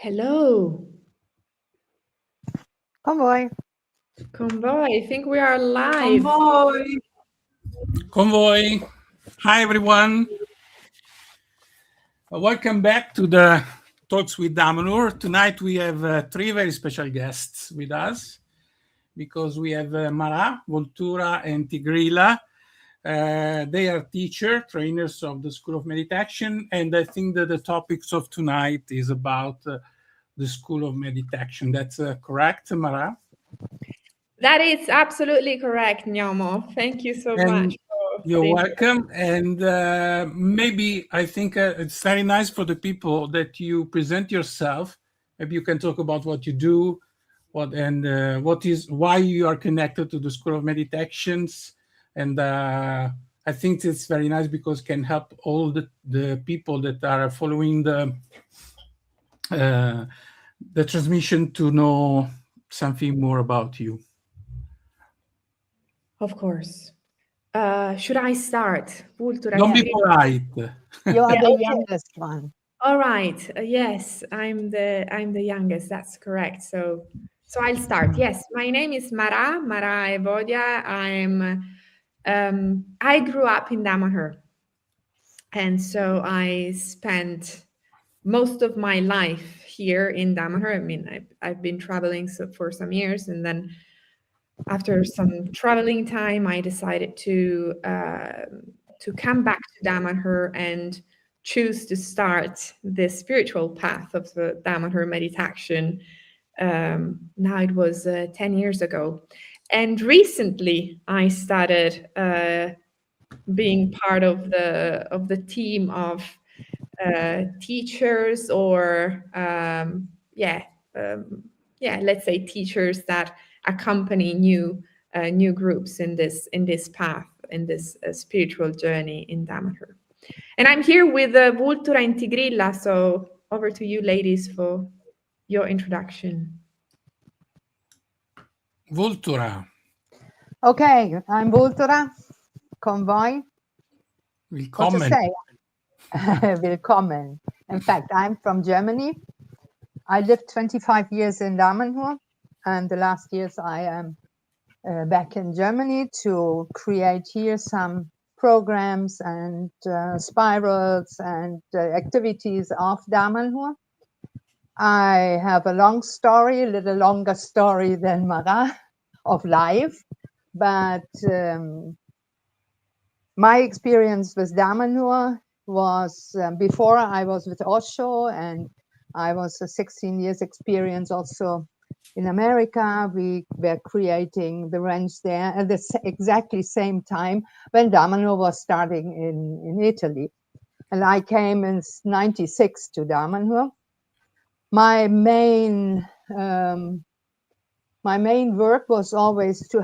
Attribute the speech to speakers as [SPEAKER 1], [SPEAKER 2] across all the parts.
[SPEAKER 1] Hello.
[SPEAKER 2] Convoy.
[SPEAKER 1] Convoy. I think we are live.
[SPEAKER 3] Convoy. Hi, everyone. Welcome back to the Talks with Damanhur. Tonight we have three very special guests with us because we have Marà, Vultura, and Tigrilla. They are trainers of the School of MeditAction, and I think that the topics of tonight is about the School of MeditAction. That's correct, Marà?
[SPEAKER 1] That is absolutely correct, Gnomo. Thank you so much.
[SPEAKER 3] You're welcome. And maybe I think it's very nice for the people that you present yourself. Maybe you can talk about what you do, why you are connected to the School of MeditActions. And I think it's very nice because it can help all the people that are following the transmission to know something more about you.
[SPEAKER 1] Of course. Should I start? Vultura,
[SPEAKER 3] don't be polite.
[SPEAKER 2] You are the youngest one.
[SPEAKER 1] All right. Yes, I'm the youngest. That's correct. So I'll start. Yes, my name is Marà Evodia. I grew up in Damanhur, and so I spent most of my life here in Damanhur. I mean, I've been traveling for some years, and then after some traveling time, I decided to come back to Damanhur and choose to start the spiritual path of the Damanhur meditation. Now it was 10 years ago. And recently I started being part of the team of teachers or let's say teachers that accompany new groups in this path, in this spiritual journey in Damanhur. And I'm here with Vultura and Tigrilla, so over to you ladies for your introduction.
[SPEAKER 3] Vultura.
[SPEAKER 2] Okay, I'm Vultura. Convoy.
[SPEAKER 3] Willkommen.
[SPEAKER 2] What to say? Willkommen. In fact, I'm from Germany. I lived 25 years in Damanhur, and the last years I am back in Germany to create here some programs and spirals and activities of Damanhur. I have a long story, a little longer story than Marà, of life, but my experience with Damanhur was before I was with Osho, and I was a 16 years experience also in America. We were creating the ranch there at the exactly same time when Damanhur was starting in Italy. And I came in 96 to Damanhur. My main work was always to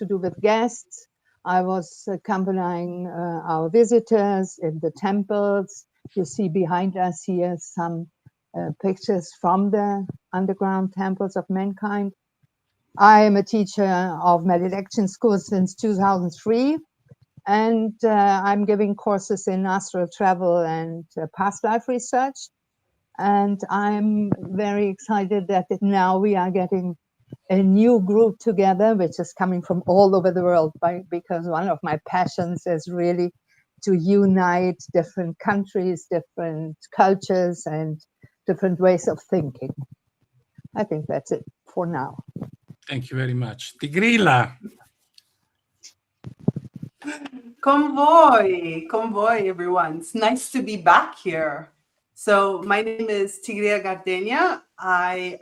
[SPEAKER 2] do with guests. I was accompanying our visitors in the temples. You see behind us here some pictures from the underground temples of mankind. I am a teacher of MeditAction Course since 2003, and I'm giving courses in astral travel and past life research. And I'm very excited that now we are getting a new group together, which is coming from all over the world, because one of my passions is really to unite different countries, different cultures, and different ways of thinking. I think that's it for now.
[SPEAKER 3] Thank you very much. Tigrilla.
[SPEAKER 4] Convoy, everyone. It's nice to be back here. So my name is Tigrilla Gardenia. I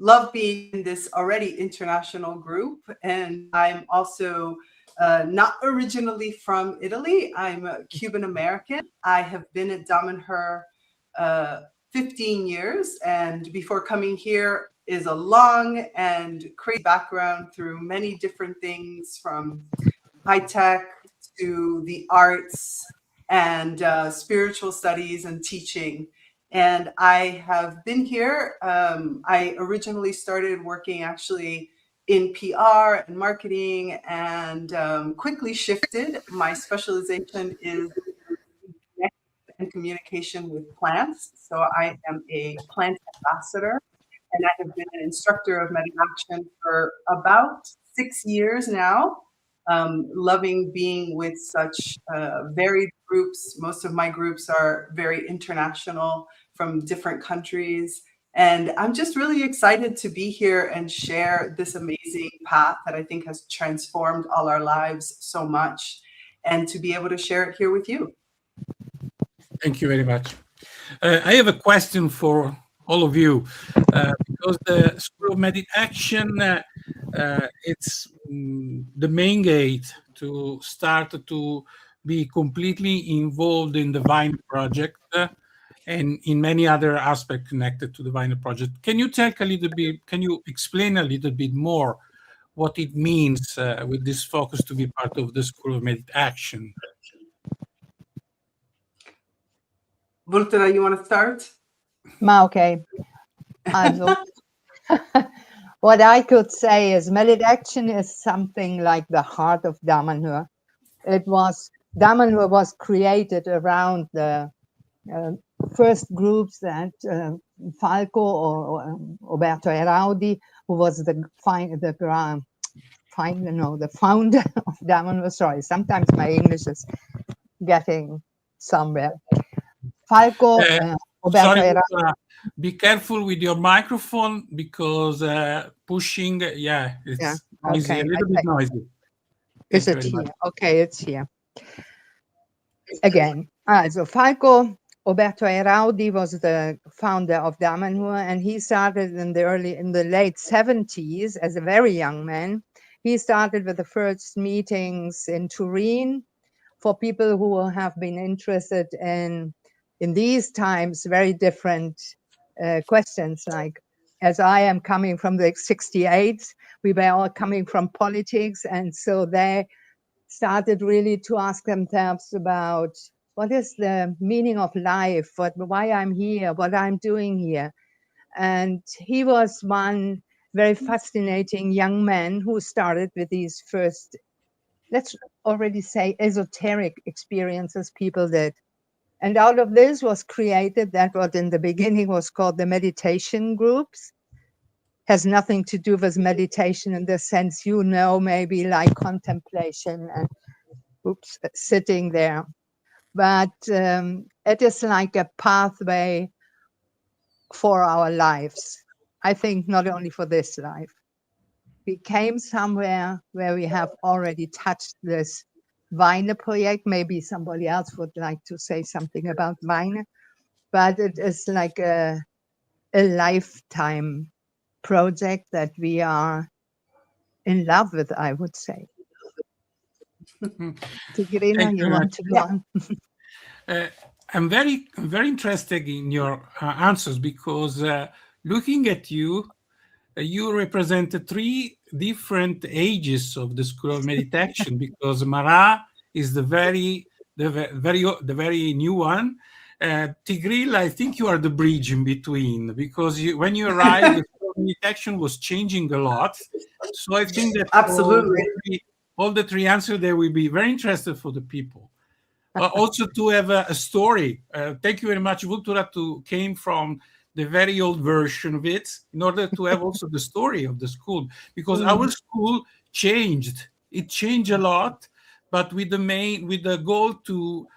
[SPEAKER 4] love being in this already international group, and I'm also not originally from Italy. I'm a Cuban American. I have been at Damanhur 15 years, and before coming here is a long and crazy background through many different things, from high tech to the arts and spiritual studies and teaching. And I have been here. I originally started working actually in PR and marketing, and quickly shifted. My specialization is communication with plants. So I am a plant ambassador, and I have been an instructor of MeditAction for about 6 years now. Loving being with such varied groups. Most of my groups are very international from different countries. And I'm just really excited to be here and share this amazing path that I think has transformed all our lives so much, and to be able to share it here with you.
[SPEAKER 3] Thank you very much. I have a question for all of you, because the School of MeditAction, it's the main gate to start to be completely involved in the Vine project and in many other aspects connected to the Vine project. Can you talk a little bit, can you explain a little bit more what it means with this focus to be part of the School of MeditAction?
[SPEAKER 4] Vultura, you want to start?
[SPEAKER 2] Okay. Also, what I could say is MeditAction is something like the heart of Damanhur. Damanhur was created around the first groups that Falco or Roberto Eraudi, who was the founder of Damanhur. Sorry, sometimes my English is getting somewhere. Falco, Roberto
[SPEAKER 3] Sorry,
[SPEAKER 2] Eraudi.
[SPEAKER 3] be careful with your microphone because pushing, it's noisy,
[SPEAKER 2] okay,
[SPEAKER 3] a little bit noisy.
[SPEAKER 2] Is it here? Okay, it's here. Again, so Falco Roberto Eraudi was the founder of Damanhur, and he started in the late 70s as a very young man. He started with the first meetings in Turin for people who have been interested in these times, very different questions, like, as I am coming from the 68s, we were all coming from politics, and so they started really to ask themselves about what is the meaning of life, why I'm here, what I'm doing here. And he was one very fascinating young man who started with these first, let's already say, esoteric experiences people did. And out of this was created that what in the beginning was called the meditation groups. Has nothing to do with meditation in the sense, maybe like contemplation and sitting there. But it is like a pathway for our lives. I think not only for this life. We came somewhere where we have already touched this Vine project. Maybe somebody else would like to say something about Vine, but it is like a lifetime project that we are in love with, I would say. Tigrilla, you want to go on?
[SPEAKER 3] I'm very interested in your answers because looking at you, you represent 3 different ages of the School of MeditAction because Marà is the very new one. Tigrilla, I think you are the bridge in between because when you arrived, the School of MeditAction was changing a lot. So I think that
[SPEAKER 4] absolutely
[SPEAKER 3] all the 3 answers there will be very interesting for the people. Also to have a story. Thank you very much, Vultura, came from the very old version of it in order to have also the story of the school, because our school changed. It changed a lot, but with the goal to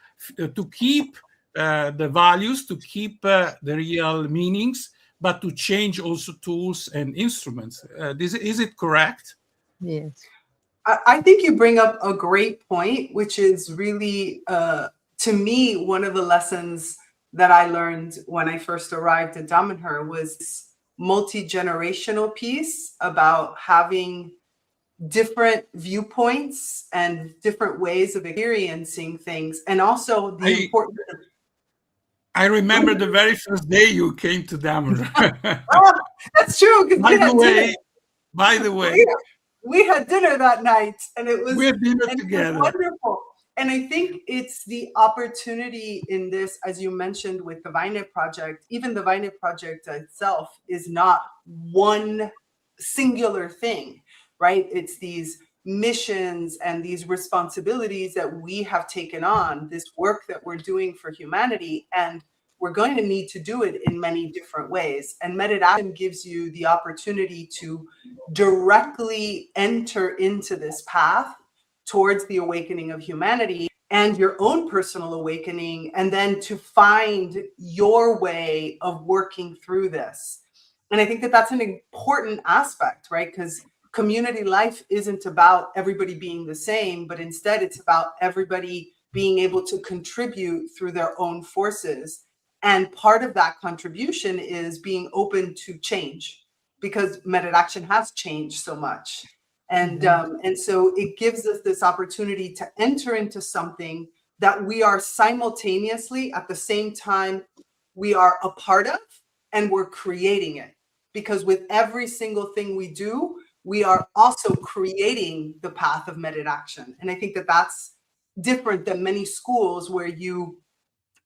[SPEAKER 3] keep the values, to keep the real meanings, but to change also tools and instruments. Is it correct?
[SPEAKER 2] Yes.
[SPEAKER 4] I think you bring up a great point, which is really, to me, one of the lessons that I learned when I first arrived at Damanhur was this multi-generational piece about having different viewpoints and different ways of experiencing things, and also the importance of...
[SPEAKER 3] I remember the very first day you came to Damanhur.
[SPEAKER 4] That's true.
[SPEAKER 3] By the way,
[SPEAKER 4] we had dinner that night, and it was,
[SPEAKER 3] we had dinner together.
[SPEAKER 4] It was wonderful. And I think it's the opportunity in this, as you mentioned, with the Vine project. Even the Vine project itself is not one singular thing, right? It's these missions and these responsibilities that we have taken on, this work that we're doing for humanity, and we're going to need to do it in many different ways. And MeditAction gives you the opportunity to directly enter into this path towards the awakening of humanity and your own personal awakening, and then to find your way of working through this. And I think that that's an important aspect, right? Because community life isn't about everybody being the same, but instead it's about everybody being able to contribute through their own forces. And part of that contribution is being open to change, because MeditAction has changed so much. And so it gives us this opportunity to enter into something that we are simultaneously, at the same time, we are a part of, and we're creating it. Because with every single thing we do, we are also creating the path of MeditAction. And I think that that's different than many schools where you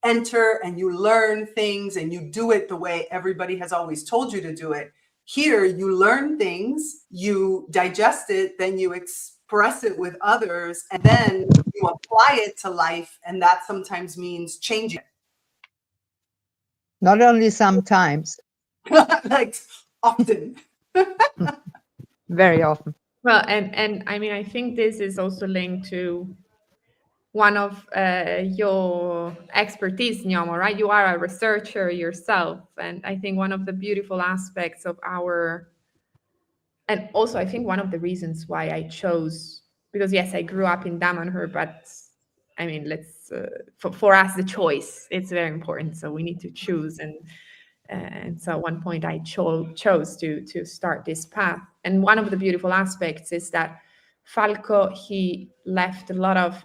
[SPEAKER 4] enter and you learn things and you do it the way everybody has always told you to do it. Here, you learn things, you digest it, then you express it with others, and then you apply it to life. And that sometimes means changing it.
[SPEAKER 2] Not only sometimes,
[SPEAKER 4] Like often.
[SPEAKER 2] very often.
[SPEAKER 1] Well, and I mean, I think this is also linked to one of your expertise, Gnomo, right? You are a researcher yourself. And I think one of the beautiful aspects of and also I think one of the reasons why I chose, because yes, I grew up in Damanhur, but I mean, for us, the choice, it's very important. So we need to choose. And so at one point I chose to start this path. And one of the beautiful aspects is that Falco, he left a lot of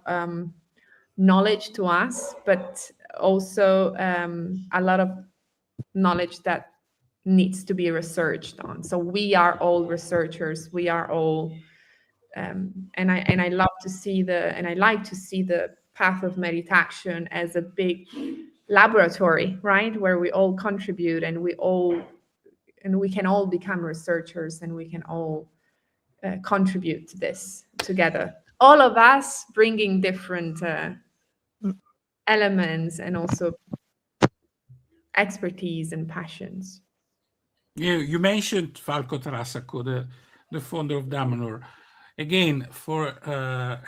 [SPEAKER 1] knowledge to us, but also a lot of knowledge that needs to be researched on. So we are all researchers. We are all, and I love to see I like to see the path of MeditAction as a big laboratory, right, where we all contribute and we can all become researchers, and we can all contribute to this together. All of us bringing different elements and also expertise and passions.
[SPEAKER 3] You mentioned Falco Tarassaco, the founder of Damanhur. Again, for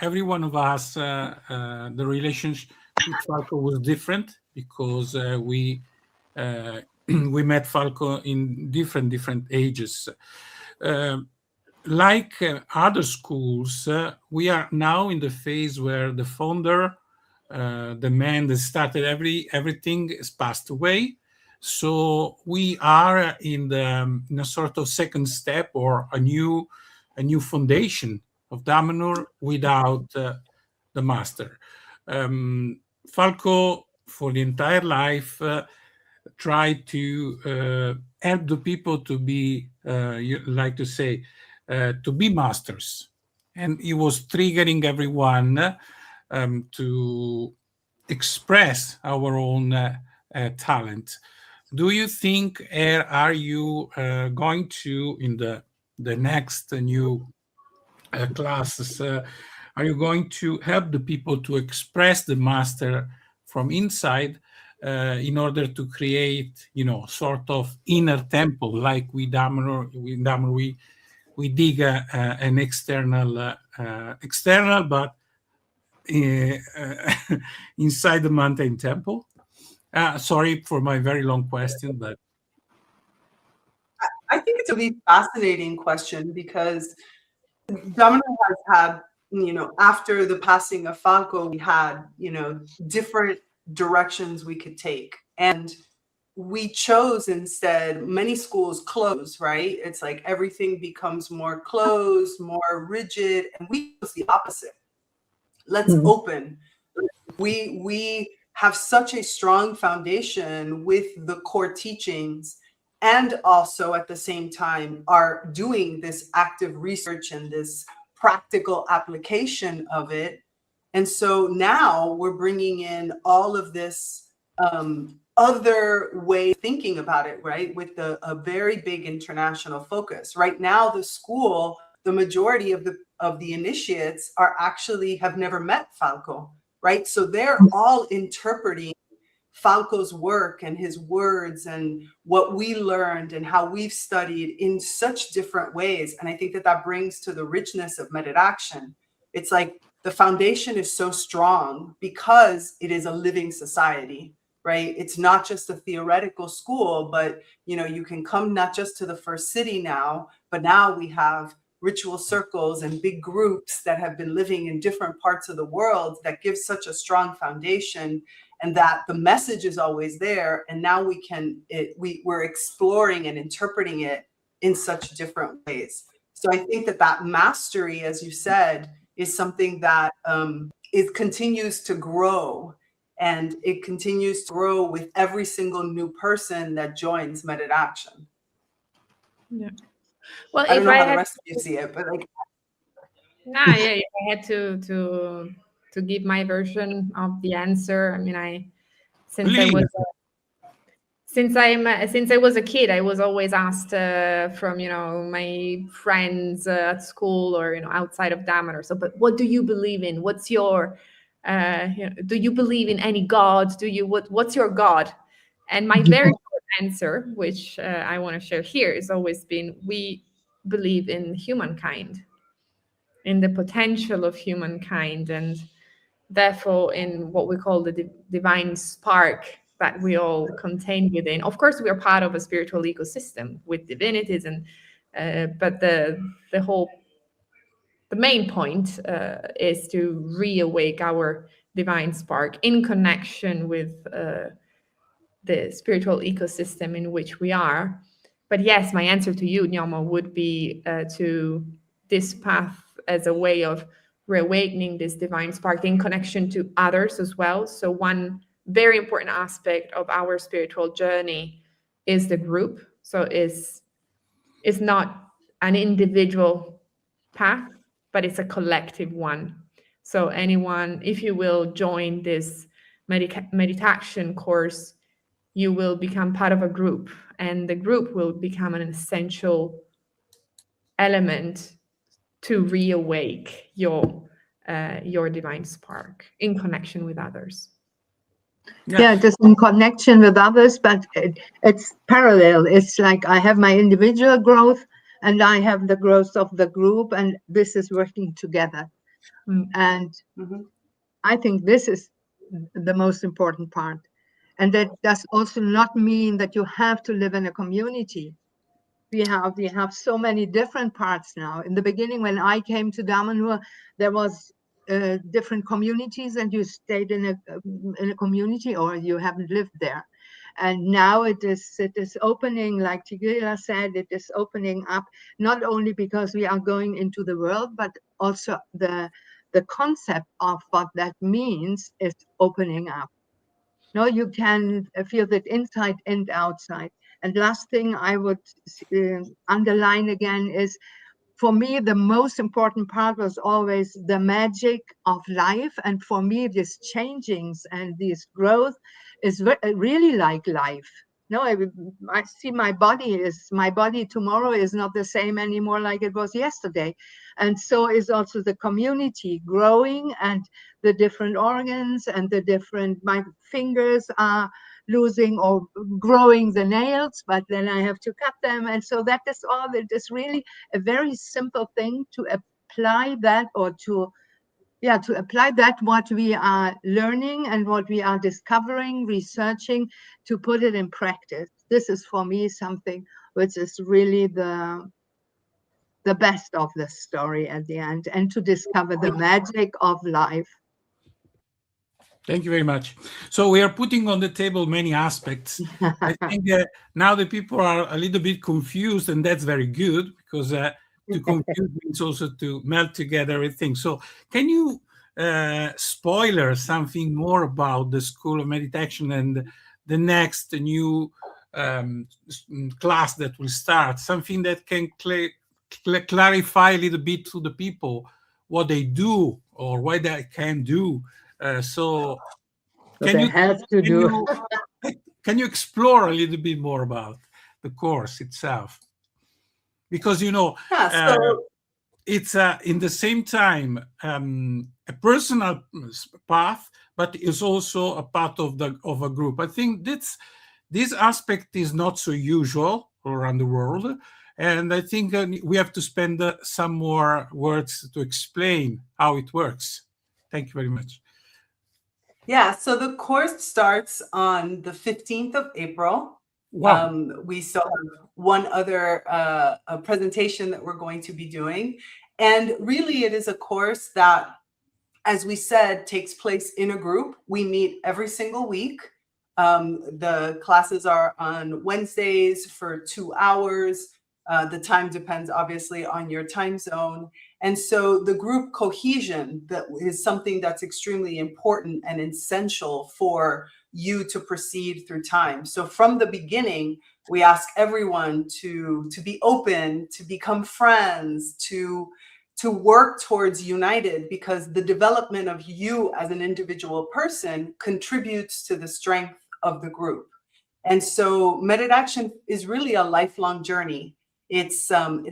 [SPEAKER 3] every one of us, the relationship with Falco was different, because we met Falco in different ages. Like other schools, we are now in the phase where the founder, the man that started everything, has passed away. So we are in a sort of second step, or a new foundation of Damanhur without the master. Falco, for the entire life, tried to help the people to be, you like to say, to be masters. And he was triggering everyone to express our own talent. Do you think, are you going to, in the next new classes, are you going to help the people to express the master from inside, in order to create, sort of inner temple, like with Damanhur? We dig an external, but inside the mountain temple. Sorry for my very long question, but
[SPEAKER 4] I think it's a really fascinating question, because Damanhur has had, after the passing of Falco, we had, different directions we could take. And we chose instead, many schools close, right? It's like everything becomes more closed, more rigid, and we chose the opposite. Let's open. We have such a strong foundation with the core teachings, and also at the same time are doing this active research and this practical application of it. And so now we're bringing in all of this other way of thinking about it, right? With a very big international focus. Right now, the school the majority of the initiates are actually have never met Falco, right? So they're all interpreting Falco's work and his words and what we learned and how we've studied in such different ways. And I think that that brings to the richness of MeditAction. It's like the foundation is so strong because it is a living society, right? It's not just a theoretical school, but you know, you can come not just to the first city now, but now we have ritual circles and big groups that have been living in different parts of the world that give such a strong foundation, and that the message is always there. And now we're exploring and interpreting it in such different ways. So I think that mastery, as you said, is something that it continues to grow, and it continues to grow with every single new person that joins MeditAction.
[SPEAKER 1] Yeah. Well,
[SPEAKER 4] I don't
[SPEAKER 1] if
[SPEAKER 4] know
[SPEAKER 1] I
[SPEAKER 4] how
[SPEAKER 1] had
[SPEAKER 4] the rest of you see it, but like,
[SPEAKER 1] yeah, if I had to give my version of the answer, I mean, since I was a kid, I was always asked from my friends at school or outside of Damanhur. So, but what do you believe in? What's your do you believe in any god? What's your god? And my very short answer, which I want to share here, has always been: we believe in humankind, in the potential of humankind, and therefore in what we call the divine spark that we all contain within. Of course, we are part of a spiritual ecosystem with divinities, and but the main point is to reawake our divine spark in connection with the spiritual ecosystem in which we are. But yes, my answer to you, Gnomo, would be to this path as a way of reawakening this divine spark in connection to others as well. So one very important aspect of our spiritual journey is the group. So it's not an individual path, but it's a collective one. So anyone, if you will join this MeditAction course, you will become part of a group, and the group will become an essential element to reawake your divine spark in connection with others.
[SPEAKER 2] Yeah, just in connection with others, but it's parallel. It's like I have my individual growth and I have the growth of the group, and this is working together. And I think this is the most important part. And that does also not mean that you have to live in a community. We have so many different parts now. In the beginning, when I came to Damanhur, there was different communities, and you stayed in a community, or you haven't lived there. And now it is opening, like Tigrilla said, it is opening up, not only because we are going into the world, but also the concept of what that means is opening up. No, you can feel that inside and outside. And last thing I would underline again is, for me, the most important part was always the magic of life. And for me, these changings and this growth is really like life. No, I see my body tomorrow is not the same anymore like it was yesterday. And so is also the community growing, and the different organs and my fingers are losing or growing the nails, but then I have to cut them. And so that is all. It is really a very simple thing to apply that, or to apply that what we are learning and what we are discovering, researching, to put it in practice. This is for me something which is really the best of the story at the end, and to discover the magic of life.
[SPEAKER 3] Thank you very much. So we are putting on the table many aspects. I think now the people are a little bit confused, and that's very good, because to confuse means also to melt together everything. So can you spoiler something more about the School of MeditAction and the next new class that will start? Something that can clarify a little bit to the people what they do or what they can do. So can you explore a little bit more about the course itself? Because it's in the same time a personal path, but it's also a part of a group. I think this aspect is not so usual around the world, and I think we have to spend some more words to explain how it works. Thank you very much.
[SPEAKER 4] Yeah, so the course starts on the 15th of April.
[SPEAKER 3] Wow.
[SPEAKER 4] We still have one other presentation that we're going to be doing. And really, it is a course that, as we said, takes place in a group. We meet every single week. The classes are on Wednesdays for 2 hours. The time depends, obviously, on your time zone. And so the group cohesion that is something that's extremely important and essential for you to proceed through time. So from the beginning, we ask everyone to be open, to become friends, to work towards united, because the development of you as an individual person contributes to the strength of the group. And so MeditAction is really a lifelong journey. It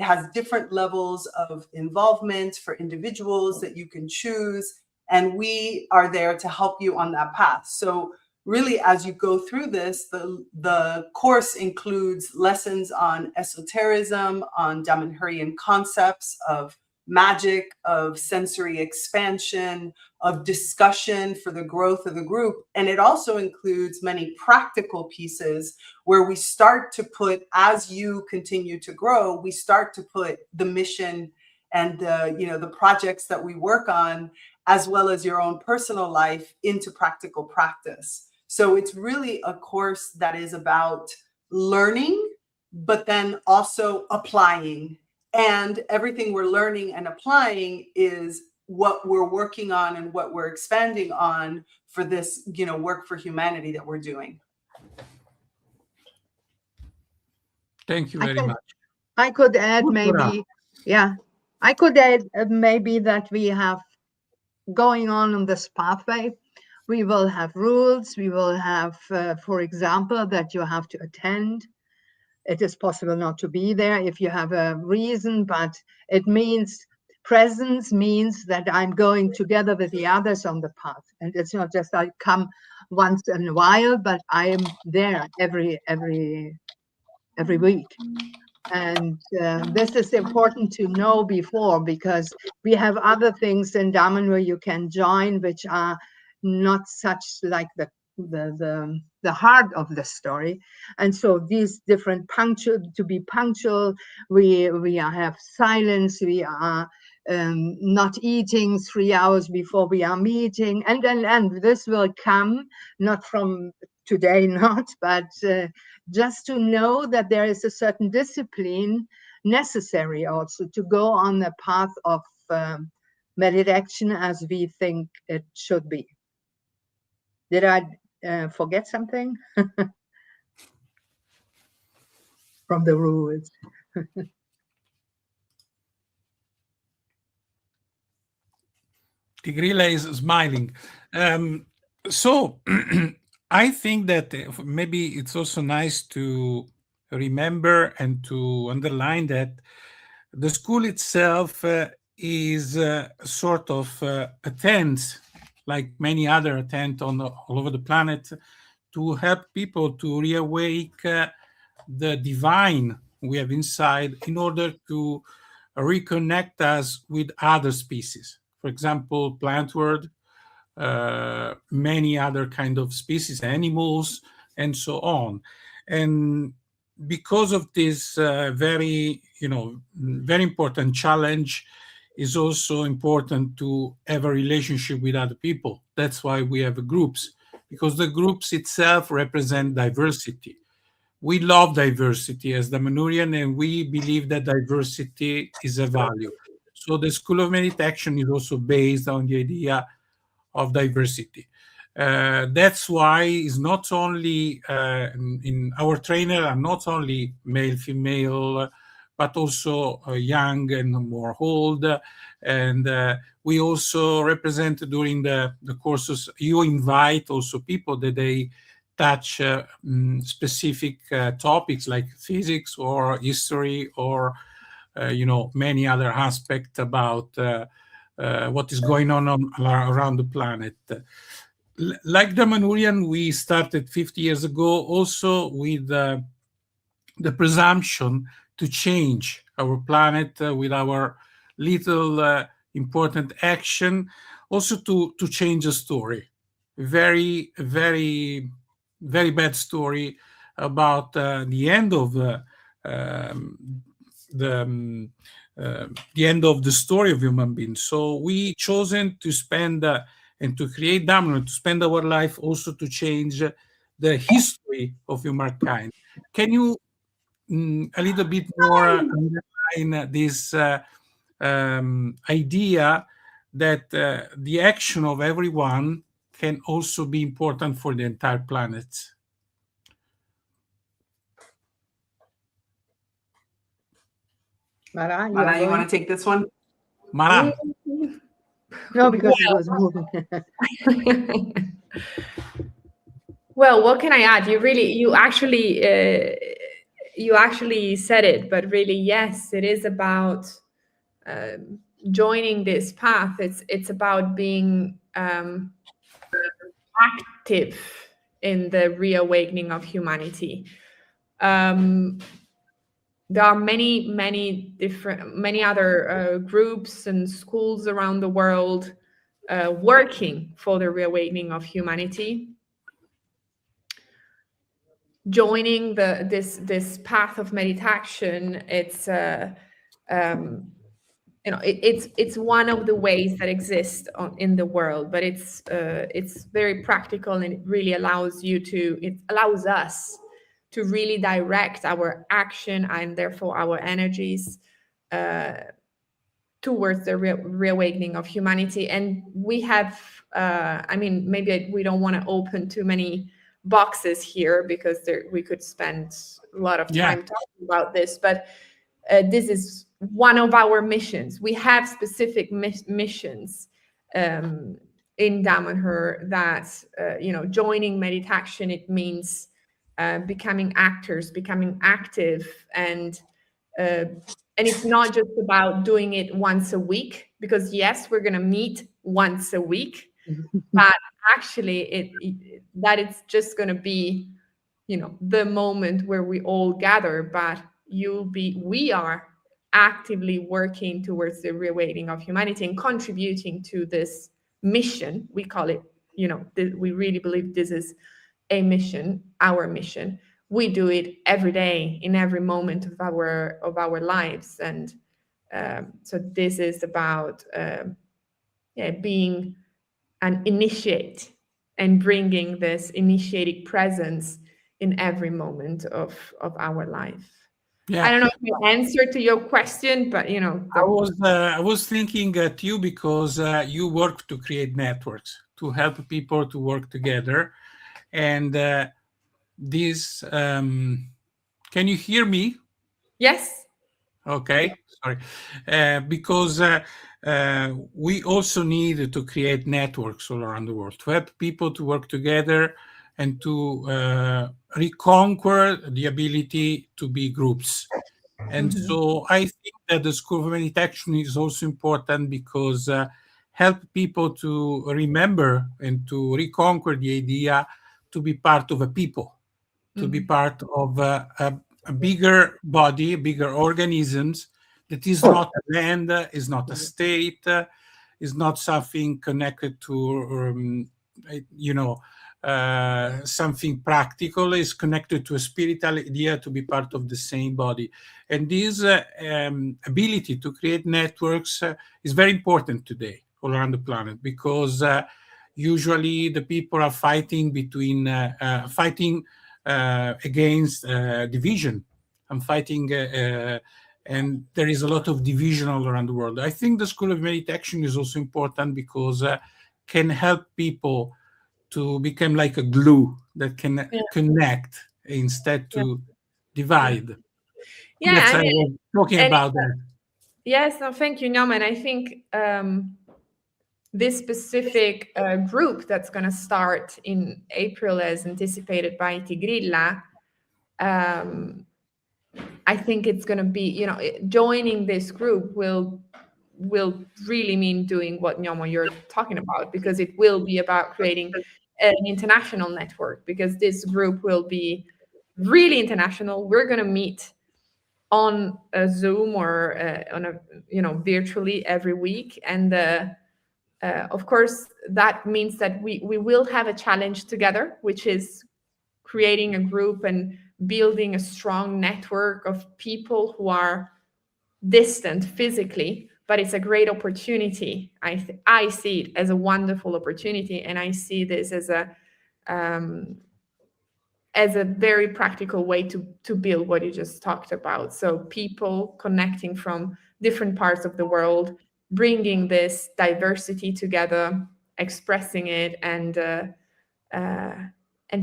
[SPEAKER 4] has different levels of involvement for individuals that you can choose, and we are there to help you on that path. So really, as you go through this, the course includes lessons on esotericism, on Damanhurian concepts of magic, of sensory expansion, of discussion for the growth of the group. And it also includes many practical pieces where we start to put, as you continue to grow, we start to put the mission and the projects that we work on, as well as your own personal life, into practical practice. So it's really a course that is about learning, but then also applying. And everything we're learning and applying is what we're working on and what we're expanding on for this, work for humanity that we're doing.
[SPEAKER 3] Thank you very much.
[SPEAKER 2] I could add
[SPEAKER 3] Vultura.
[SPEAKER 2] maybe that we have going on this pathway. We will have rules. We will have, for example, that you have to attend. It is possible not to be there if you have a reason, but it means presence means that I'm going together with the others on the path. And it's not just I come once in a while, but I am there every week. And this is important to know before, because we have other things in Damanhur you can join, which are not such like the heart of the story. And so these different to be punctual, we have silence, we are not eating 3 hours before we are meeting, and this will come not from today, but just to know that there is a certain discipline necessary also to go on the path of MeditAction as we think it should be. Did I forget something from the rules?
[SPEAKER 3] Tigrilla is smiling. So I think that maybe it's also nice to remember and to underline that the school itself is sort of a tent, like many other tent all over the planet, to help people to reawake the divine we have inside in order to reconnect us with other species. For example, plant world, many other kind of species, animals, and so on. And because of this very important challenge, is also important to have a relationship with other people. That's why we have groups, because the groups itself represent diversity. We love diversity as Damanhurian, and we believe that diversity is a value. So the School of MeditAction is also based on the idea of diversity. That's why it's not only in our trainer are not only male, female, but also young and more old. And we also represent during the courses, you invite also people that they touch specific topics like physics or history or many other aspects about what is going on around the planet. Like Damanhurian, we started 50 years ago also with the presumption to change our planet with our little important action, also to change a story. Very, very, very bad story about the end of the end of the story of human beings. So we chosen to spend and to create Damanhur, to spend our life also to change the history of humankind. Can you a little bit more underline this idea that the action of everyone can also be important for the entire planet?
[SPEAKER 2] Marà,
[SPEAKER 4] Marà, you want to take this one?
[SPEAKER 3] Marà.
[SPEAKER 2] No, because it was moving.
[SPEAKER 1] Well, what can I add? You actually said it, but really, yes, it is about joining this path. It's about being active in the reawakening of humanity. There are many other groups and schools around the world working for the reawakening of humanity. Joining this path of meditation, it's one of the ways that exist in the world, but it's very practical, and it really allows us to really direct our action and therefore our energies towards the reawakening of humanity. And we have, maybe we don't want to open too many boxes here because we could spend a lot of time talking about this, but this is one of our missions. We have specific missions in Damanhur that, joining meditation, it means becoming actors, becoming active, and it's not just about doing it once a week, because yes, we're going to meet once a week, but actually that it's just going to be, the moment where we all gather, but we are actively working towards the reawakening of humanity and contributing to this mission. We call it, we really believe this is a mission, our mission. We do it every day, in every moment of our lives, and so this is about being an initiate and bringing this initiating presence in every moment of our life. Yeah. I don't know if I answered to your question, but
[SPEAKER 3] I was thinking at you because you work to create networks to help people to work together, and this. Can you hear me?
[SPEAKER 1] Yes.
[SPEAKER 3] Okay, sorry, because we also need to create networks all around the world to help people to work together and to reconquer the ability to be groups. And so I think that the School of MeditAction is also important because help people to remember and to reconquer the idea to be part of a people, to be part of a bigger body, bigger organisms that is not a land, is not a state, is not something connected to, something practical, is connected to a spiritual idea to be part of the same body. And this ability to create networks is very important today all around the planet, because usually the people are fighting against division. I'm fighting, and there is a lot of division all around the world. I think the School of MeditAction is also important because can help people to become like a glue that can connect instead to divide.
[SPEAKER 1] Yeah,
[SPEAKER 3] that's I was talking about that.
[SPEAKER 1] Yes, no, thank you, Norman. I think this specific group that's going to start in April, as anticipated by Tigrilla, I think it's going to be, joining this group will really mean doing what Gnomo you're talking about, because it will be about creating an international network, because this group will be really international. We're going to meet on a Zoom or on a virtually every week, and of course that means that we will have a challenge together, which is creating a group and building a strong network of people who are distant physically, but it's a great opportunity. I see it as a wonderful opportunity, and I see this as a very practical way to build what you just talked about. So people connecting from different parts of the world, bringing this diversity together, expressing it, and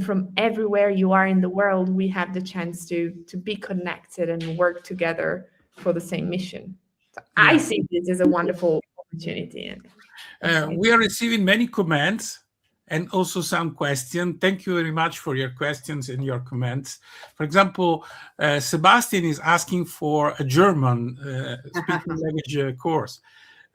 [SPEAKER 1] from everywhere you are in the world, we have the chance to be connected and work together for the same mission. So
[SPEAKER 3] Yeah.
[SPEAKER 1] I see this as a wonderful opportunity.
[SPEAKER 3] We are receiving many comments and also some questions. Thank you very much for your questions and your comments. For example, Sebastian is asking for a German speaking language course.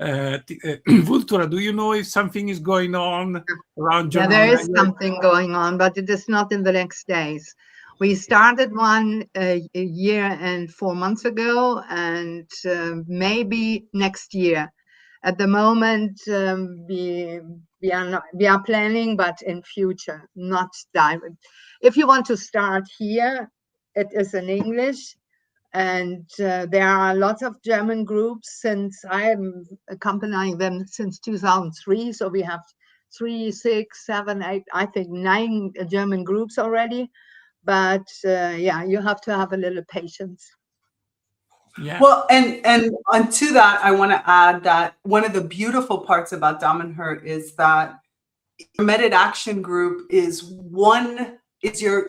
[SPEAKER 3] Vultura, do you know if something is going on around German?
[SPEAKER 2] Yeah, there is something going on, but it is not in the next days. We started one a year and 4 months ago, and maybe next year. At the moment, we are planning, but in future, not direct. If you want to start here, it is in English. And there are lots of German groups, since I am accompanying them since 2003. So we have 3, 6, 7, 8, I think 9 German groups already. But yeah, you have to have a little patience.
[SPEAKER 3] Yeah.
[SPEAKER 4] Well, and onto that, I want to add that one of the beautiful parts about Damanhur is that your MeditAction group is it's your,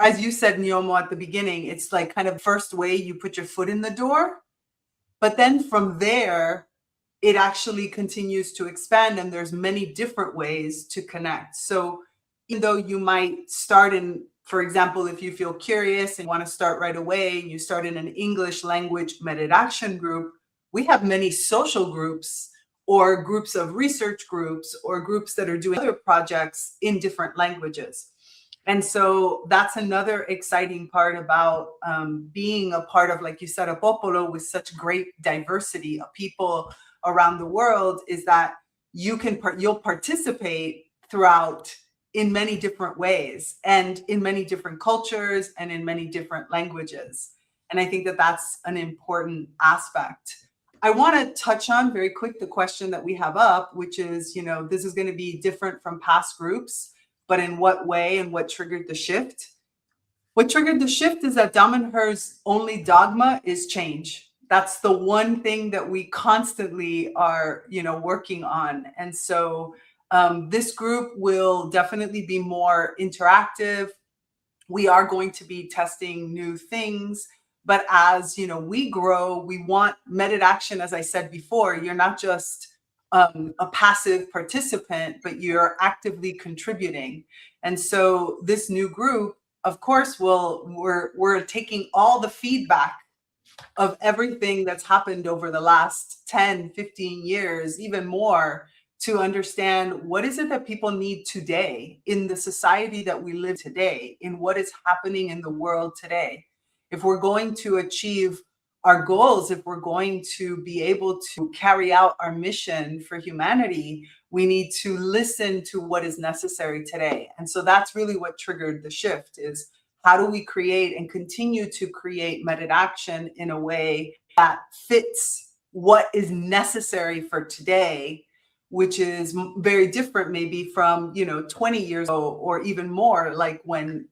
[SPEAKER 4] as you said, Gnomo, at the beginning, it's like kind of first way you put your foot in the door. But then from there, it actually continues to expand, and there's many different ways to connect. So even though you might start in, for example, if you feel curious and want to start right away, you start in an English language MeditAction group, we have many social groups or groups of research groups or groups that are doing other projects in different languages. And so that's another exciting part about being a part of, like you said, a popolo with such great diversity of people around the world, is that you'll participate throughout in many different ways and in many different cultures and in many different languages. And I think that that's an important aspect. I want to touch on very quick the question that we have up, which is, this is going to be different from past groups, but in what way and what triggered the shift? What triggered the shift is that Damanhur's only dogma is change. That's the one thing that we constantly are, working on. And so this group will definitely be more interactive. We are going to be testing new things. But as we grow, we want MeditAction, as I said before, you're not just a passive participant, but you're actively contributing. And so this new group, of course, we're taking all the feedback of everything that's happened over the last 10, 15 years, even more, to understand what is it that people need today in the society that we live today, in what is happening in the world today. If we're going to achieve our goals, if we're going to be able to carry out our mission for humanity, we need to listen to what is necessary today. And so that's really what triggered the shift, is how do we create and continue to create MeditAction in a way that fits what is necessary for today, which is very different maybe from, 20 years ago or even more, like when,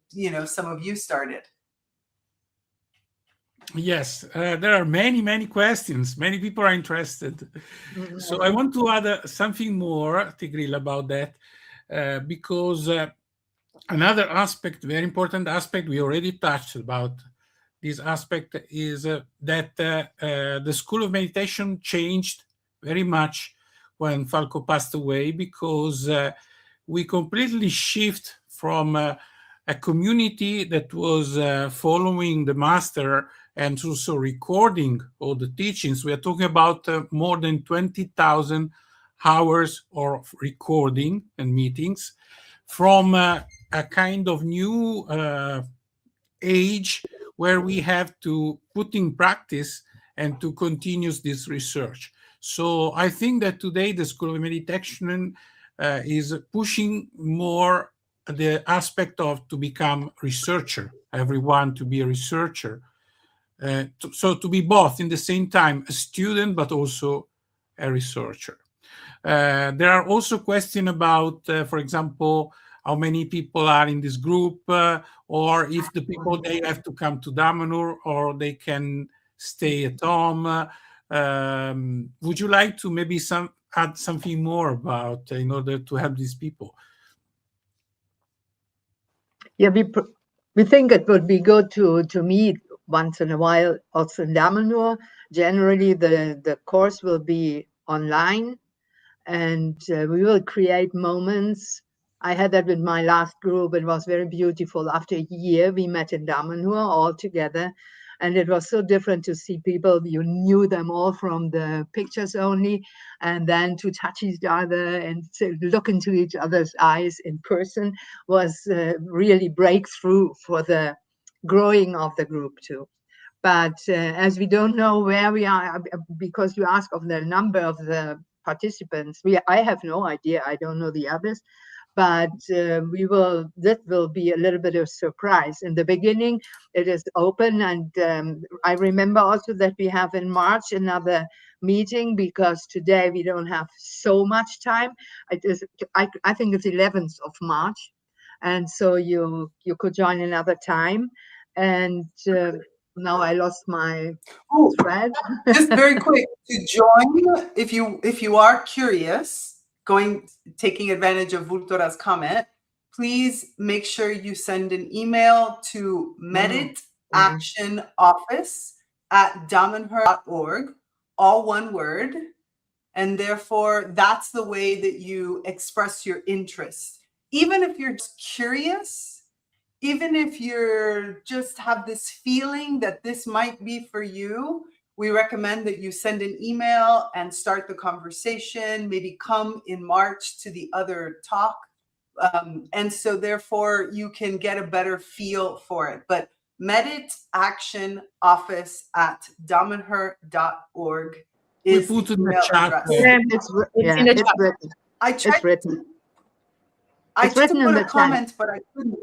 [SPEAKER 4] some of you started.
[SPEAKER 3] Yes, there are many questions. Many people are interested. So I want to add something more, Tigrilla, about that, because another aspect, very important aspect, we already touched about this aspect, is that the School of Meditation changed very much when Falco passed away, because we completely shift from a community that was following the master and also recording all the teachings. We are talking about more than 20,000 hours of recording and meetings from a kind of new age where we have to put in practice and to continue this research. So I think that today the School of Meditation is pushing more the aspect of to become researcher, everyone to be a researcher. So to be both in the same time a student but also a researcher. There are also questions about, for example, how many people are in this group, or if the people, they have to come to Damanhur or they can stay at home. Would you like to maybe add something more about in order to help these people?
[SPEAKER 2] Yeah, we think it would be good to meet once in a while also in Damanhur. Generally, the course will be online, and we will create moments. I had that with my last group. It was very beautiful. After a year, we met in Damanhur all together, and it was so different to see people. You knew them all from the pictures only, and then to touch each other and to look into each other's eyes in person was really breakthrough for the growing of the group too. But as we don't know where we are, because you ask of the number of the participants, I have no idea. I don't know the others, but that will be a little bit of surprise. In the beginning, it is open, and I remember also that we have in March another meeting, because today we don't have so much time. I think it's 11th of March, and so you could join another time. And now I lost my thread.
[SPEAKER 4] Just very quick, to join, if you are curious, taking advantage of Vultura's comment, please make sure you send an email to meditactionoffice@damanhur.org, all one word. And therefore, that's the way that you express your interest. Even if you're just curious, even if you're just have this feeling that this might be for you, we recommend that you send an email and start the conversation, maybe come in March to the other talk. And so therefore you can get a better feel for it. But meditactionoffice@damanhur.org is
[SPEAKER 3] We put
[SPEAKER 4] the
[SPEAKER 3] in the
[SPEAKER 4] email
[SPEAKER 3] chat.
[SPEAKER 4] address.
[SPEAKER 2] It's written.
[SPEAKER 4] I tried,
[SPEAKER 2] It's written.
[SPEAKER 4] I
[SPEAKER 2] It's
[SPEAKER 4] tried to
[SPEAKER 2] written in
[SPEAKER 4] put
[SPEAKER 2] the
[SPEAKER 4] a
[SPEAKER 2] chat.
[SPEAKER 4] comment, but I couldn't.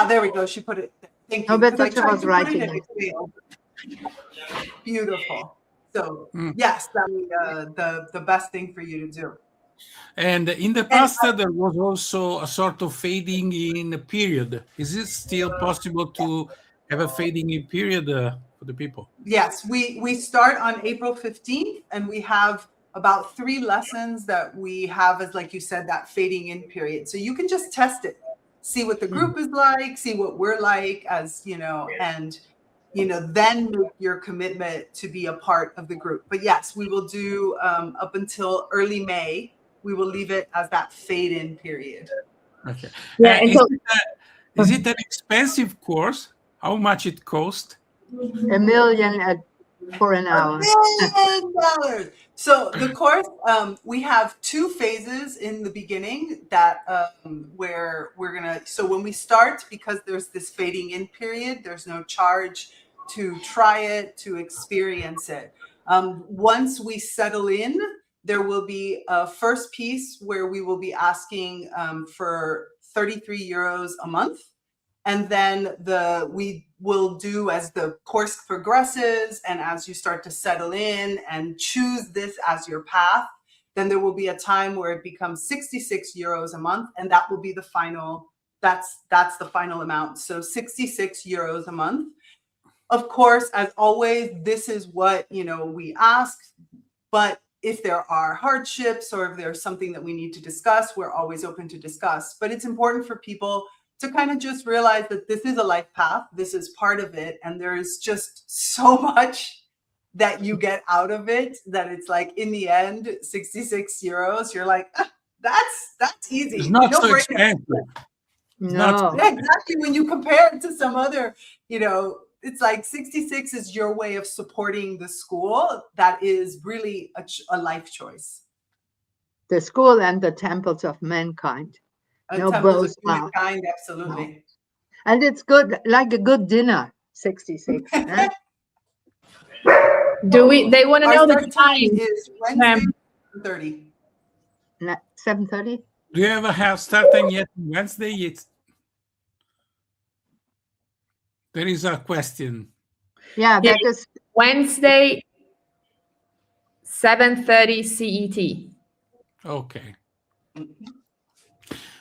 [SPEAKER 4] There we go. She put it. Thank you.
[SPEAKER 2] No, but
[SPEAKER 4] Because I
[SPEAKER 2] Victor
[SPEAKER 4] tried
[SPEAKER 2] was
[SPEAKER 4] to put
[SPEAKER 2] writing
[SPEAKER 4] it and
[SPEAKER 2] it.
[SPEAKER 4] it failed. Beautiful. So
[SPEAKER 3] Mm.
[SPEAKER 4] yes, that would be the best thing for you to do.
[SPEAKER 3] And in the past, there was also a sort of fading in period. Is it still possible to have a fading in period for the people?
[SPEAKER 4] Yes, we start on April 15th, and we have about 3 lessons that we have as, like you said, that fading in period. So you can just test it, see what the group is like, see what we're like, as you know, and then make your commitment to be a part of the group. But yes, we will do up until early May. We will leave it as that fade in period.
[SPEAKER 3] Okay.
[SPEAKER 1] Yeah,
[SPEAKER 3] Is it an expensive course? How much it cost?
[SPEAKER 2] $1 million for an hour.
[SPEAKER 4] $1 million. So the course, we have 2 phases in the beginning that where we're gonna. So when we start, because there's this fading in period, there's no charge to try it, to experience it. Once we settle in, there will be a first piece where we will be asking for 33 euros a month. And then we will do, as the course progresses and as you start to settle in and choose this as your path, then there will be a time where it becomes 66 euros a month, and that will be the final, that's the final amount. So 66 euros a month. Of course, as always, this is what, we ask, but if there are hardships or if there's something that we need to discuss, we're always open to discuss. But it's important for people to kind of just realize that this is a life path, this is part of it, and there's just so much that you get out of it that it's like, in the end, 66 euros, you're like, that's easy.
[SPEAKER 3] It's not so expensive.
[SPEAKER 2] No.
[SPEAKER 4] Exactly. When you compare it to some other, it's like 66 is your way of supporting the school. That is really a life choice.
[SPEAKER 2] The school and the temples of mankind. No
[SPEAKER 4] Temples of
[SPEAKER 2] both.
[SPEAKER 4] humankind, absolutely.
[SPEAKER 2] No. And it's good, like a good dinner, 66. Huh?
[SPEAKER 1] They want to
[SPEAKER 4] Our
[SPEAKER 1] know the
[SPEAKER 4] start time
[SPEAKER 1] time?
[SPEAKER 4] is Wednesday, 7:30.
[SPEAKER 2] 7:30?
[SPEAKER 3] Do you ever have start time yet on Wednesday? Yet? There is a question.
[SPEAKER 2] Yeah, that is
[SPEAKER 1] Wednesday, 7:30 CET.
[SPEAKER 3] Okay.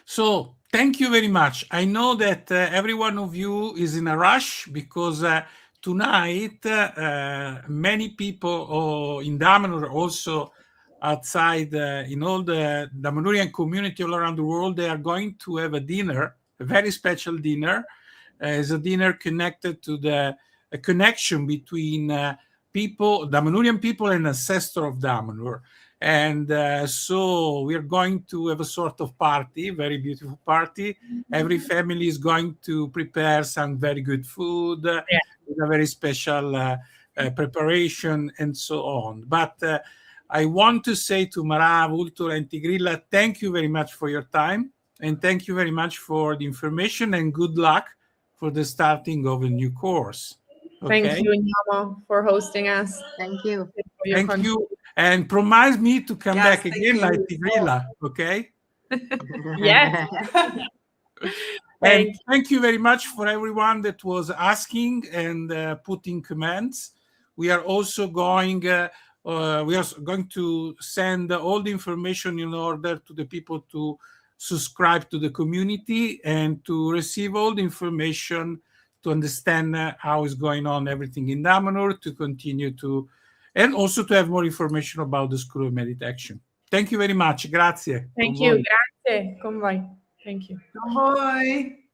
[SPEAKER 3] So thank you very much. I know that every one of you is in a rush because tonight many people in Damanhur, also outside in all the Damanhurian community all around the world, they are going to have a dinner, a very special dinner. It's a dinner connected to a connection between people, Damanhurian people and ancestor of Damanhur. And so we're going to have a sort of party, very beautiful party. Every family is going to prepare some very good food, with a very special preparation and so on. But I want to say to Marà, Vultura and Tigrilla, thank you very much for your time. And thank you very much for the information and good luck for the starting of a new course. Okay?
[SPEAKER 1] Thank you, Gnomo, for hosting us.
[SPEAKER 2] Thank you.
[SPEAKER 3] Thank you. And promise me to come back
[SPEAKER 4] thank
[SPEAKER 3] again
[SPEAKER 4] you.
[SPEAKER 3] like Tigrilla, okay?
[SPEAKER 1] Yes.
[SPEAKER 3] And thank you very much for everyone that was asking and putting comments. We are also going to send all the information in order to the people to subscribe to the community and to receive all the information to understand how is going on everything in Damanhur, to continue to, and also to have more information about the School of MeditAction. Thank you very much. Grazie.
[SPEAKER 1] Thank
[SPEAKER 3] Con
[SPEAKER 1] you.
[SPEAKER 3] voi.
[SPEAKER 1] Grazie. Con voi. Thank you.
[SPEAKER 4] Bye.